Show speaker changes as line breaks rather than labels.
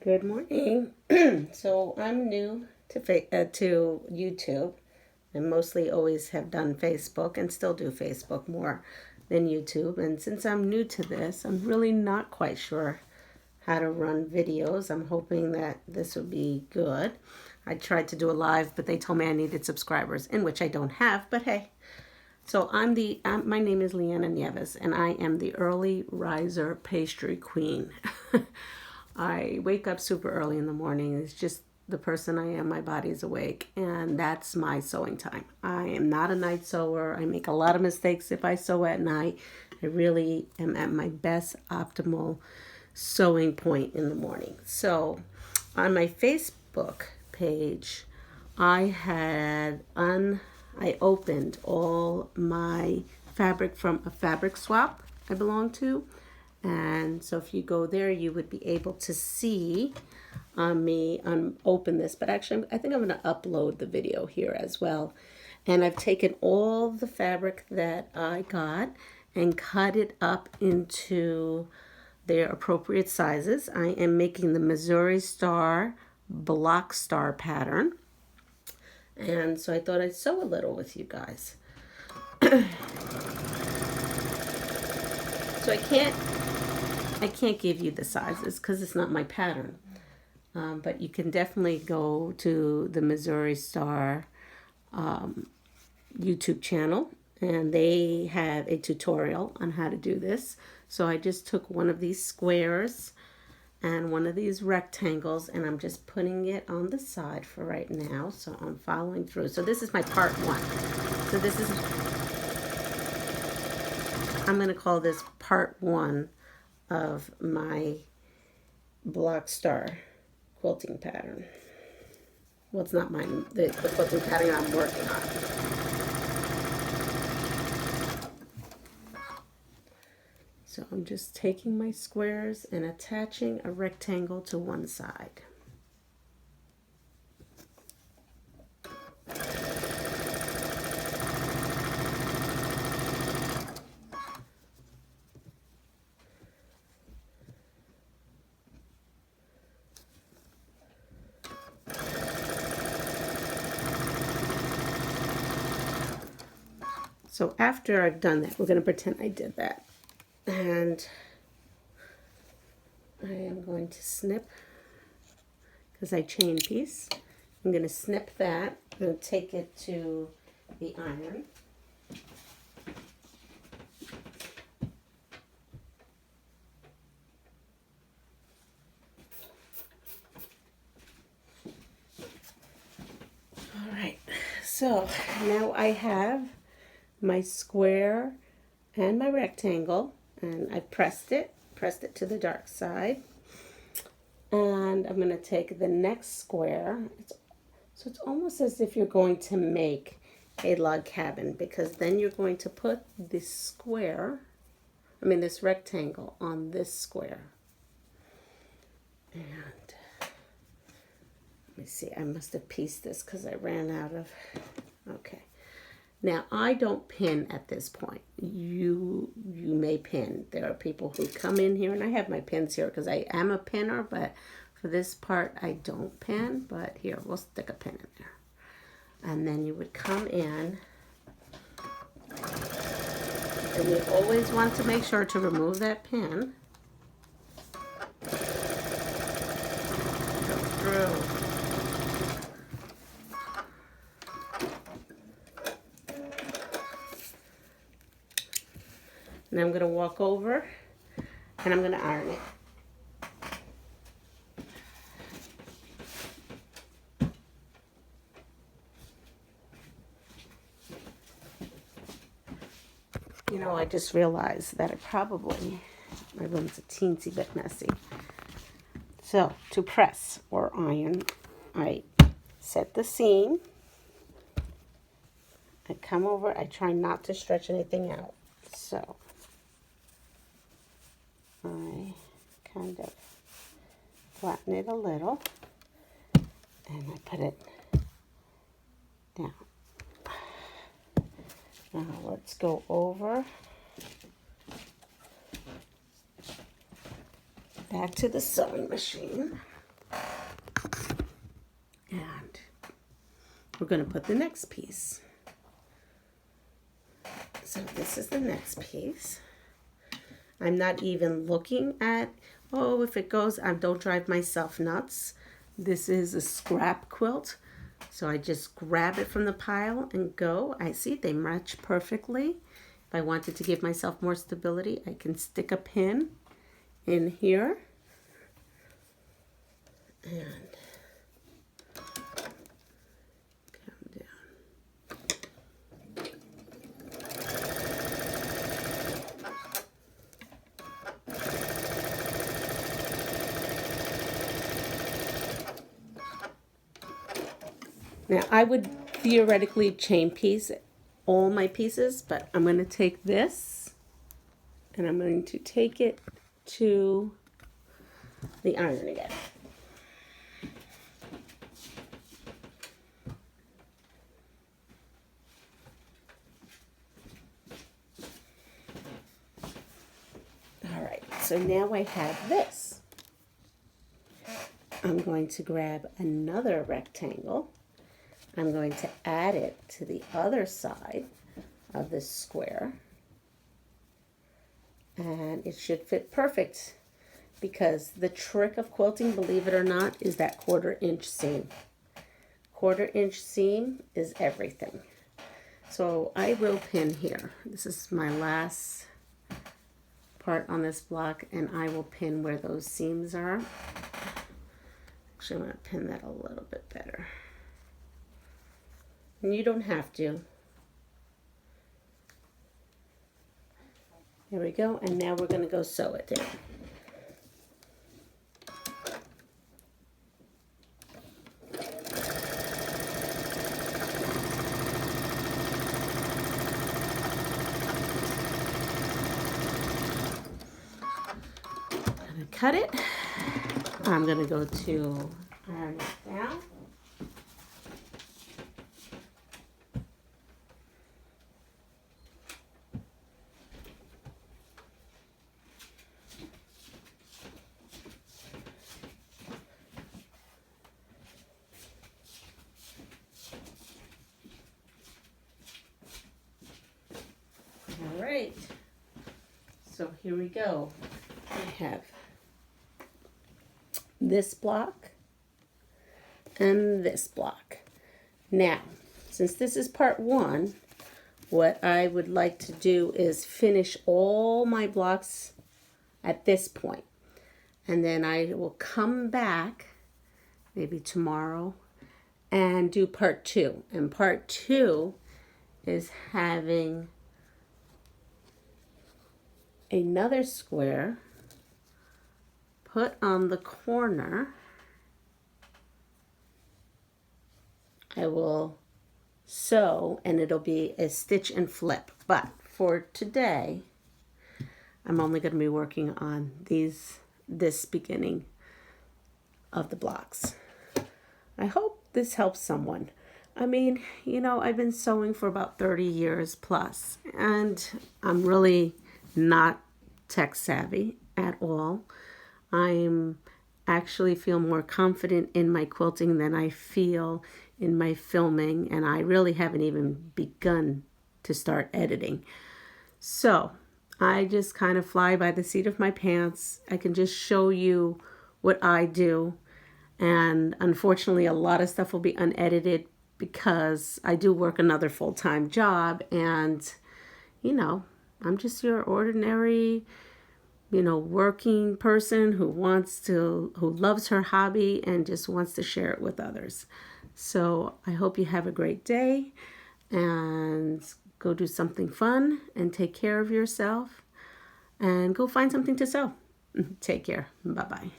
Good morning. So I'm new to YouTube. I mostly always have done Facebook and still do Facebook more than YouTube. And since I'm new to this, I'm really not quite sure how to run videos. I'm hoping that this will be good. I tried to do a live, but they told me I needed subscribers, in which I don't have, but hey. So my name is Leanna Nieves, and I am the early riser pastry queen. I wake up super early in the morning. It's just the person I am. My body's awake, and that's my sewing time. I am not a night sewer. I make a lot of mistakes if I sew at night. I really am at my best optimal sewing point in the morning. So on my Facebook page, I opened all my fabric from a fabric swap I belong to. And so if you go there, you would be able to see me open this. But actually, I think I'm going to upload the video here as well. And I've taken all the fabric that I got and cut it up into their appropriate sizes. I am making the Missouri Star block star pattern. And so I thought I'd sew a little with you guys. So I can't give you the sizes because it's not my pattern. But you can definitely go to the Missouri Star YouTube channel, and they have a tutorial on how to do this. So I just took one of these squares and one of these rectangles, and I'm just putting it on the side for right now. So I'm following through. So this is my part one. So I'm going to call this part one of my block star quilting pattern. Well, it's not mine, the quilting pattern I'm working on. So I'm just taking my squares and attaching a rectangle to one side. So after I've done that, we're going to pretend I did that. And I am going to snip, because I chain piece. I'm going to snip that. I'm going to take it to the iron. All right, so now I have my square and my rectangle, and I pressed it to the dark side. And I'm going to take the next square. So it's almost as if you're going to make a log cabin, because then you're going to put this rectangle on this square. And let me see, I must have pieced this because I ran out of, okay. Now, I don't pin at this point. You may pin. There are people who come in here, and I have my pins here because I am a pinner, but for this part, I don't pin. But here, we'll stick a pin in there. And then you would come in, and you always want to make sure to remove that pin. Go through. And I'm going to walk over, and I'm going to iron it. You know, I just realized that my room's a teensy bit messy. So, to press or iron, I set the seam. I come over, I try not to stretch anything out. So, I kind of flatten it a little, and I put it down. Now let's go over back to the sewing machine. going to put the next piece. So this is the next piece. I'm not even looking at, oh, if it goes, I don't drive myself nuts. This is a scrap quilt. So I just grab it from the pile and go. I see they match perfectly. If I wanted to give myself more stability, I can stick a pin in here. And come down. Now, I would theoretically chain piece all my pieces, but I'm going to take this and I'm going to take it to the iron again. All right, so now I have this. I'm going to grab another rectangle. I'm going to add it to the other side of this square. And it should fit perfect because the trick of quilting, believe it or not, is that 1/4 inch seam. 1/4 inch seam is everything. So I will pin here. This is my last part on this block, and I will pin where those seams are. Actually, I'm going to pin that a little bit better. And you don't have to. There we go, and now we're going to go sew it down. I'm going to cut it. I'm going to go to iron it down. All right, so here we go. I have this block and this block. Now, since this is part 1, what I would like to do is finish all my blocks at this point. And then I will come back maybe tomorrow and do part 2. And part 2 is having another square put on the corner. I will sew and it'll be a stitch and flip. But for today, I'm only going to be working on this beginning of the blocks. I hope this helps someone. I mean, you know, I've been sewing for about 30 years plus, and I'm really not tech savvy at all. I'm actually feel more confident in my quilting than I feel in my filming, and I really haven't even begun to start editing. So I just kind of fly by the seat of my pants. I can just show you what I do, and unfortunately a lot of stuff will be unedited because I do work another full-time job, and you know, I'm just your ordinary, you know, working person who loves her hobby and just wants to share it with others. So I hope you have a great day and go do something fun and take care of yourself and go find something to sew. Take care. Bye-bye.